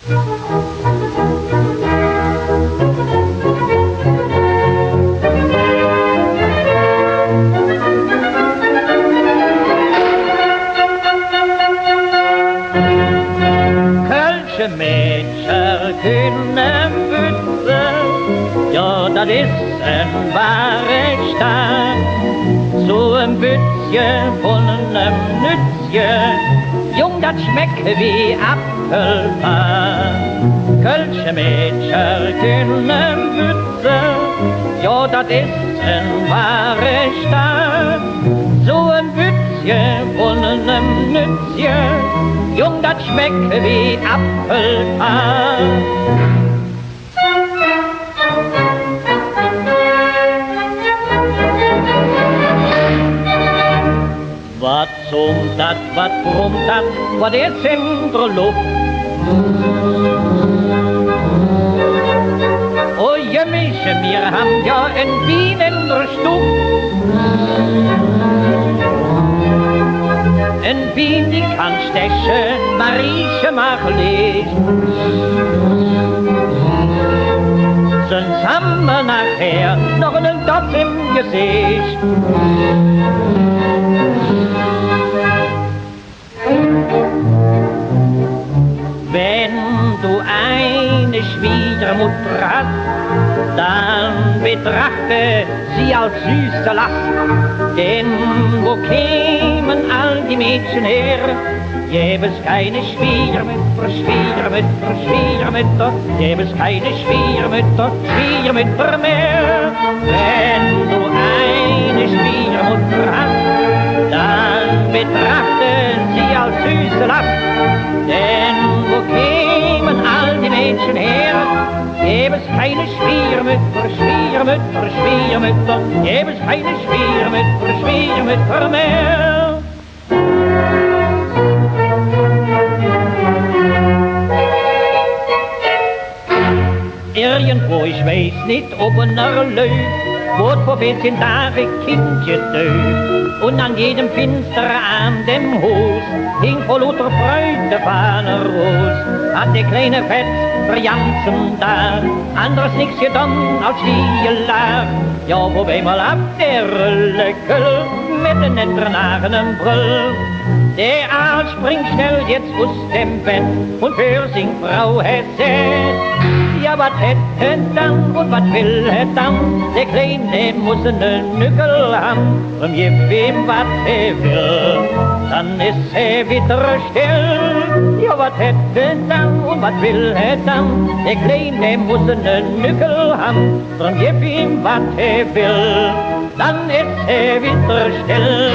Kölsche Mädchen können bützen, ja, das ist ein wahre Staat. So ein Bützchen von einem Nützchen, jung, das schmeckt wie Apfelpart. Kölsche Mädchen können bützen, ja, das ist ein wahre Staat. So ein Bützchen von einem Nützchen, jung, das schmeckt wie Apfelpart. Was zoomt dat, wat brummt dat, wat ist in der Luft? Oh Jemmische, wir haben ja ein Wien in der Stub. Ein Wien, die kann stechen, Marieche mach Licht. Sonst haben wir nachher noch einen Dotz im Gesicht. Wenn du eine Schwiegermutter hast, dann betrachte sie als süße Last. Denn wo kämen all die Mädchen her? Gäbe es keine Schwiegermütter, Schwiegermütter, Schwiegermütter, gäbe es keine Schwiegermütter, Schwiegermütter mehr. Wenn du eine Schwiegermutter hast, dann betrachte sie als süße Last. Denn wo kämen all die Mädchen her? Gäbe es keine Schwiegermütter, Schwiegermütter, Schwiegermütter, gäbe es keine Schwiegermütter, Schwiegermütter mehr. Irgendwo, ich weiß nicht, ob er läuft, wird vor 14 Tagen Kindchen döf. Und an jedem finsteren Abend im Haus hing vor lauter Freude Fahnerros. Hat der kleine Fett verjanzen da, anderes nix getan als wie gelacht. Ja, wobei mal ab der Röllekel mit den netteren Brüll. Der Aal springt schnell jetzt aus dem Bett und für sing Frau Hesse. Ja, wat het dan und wat will het dan? Der Kleine muss einen Nückel haben, und je wem wat will, dann ist wieder still. Ja, wat het dan und wat will het dan? Der Kleine muss einen Nückel haben, und je wem wat will, dann ist wieder still.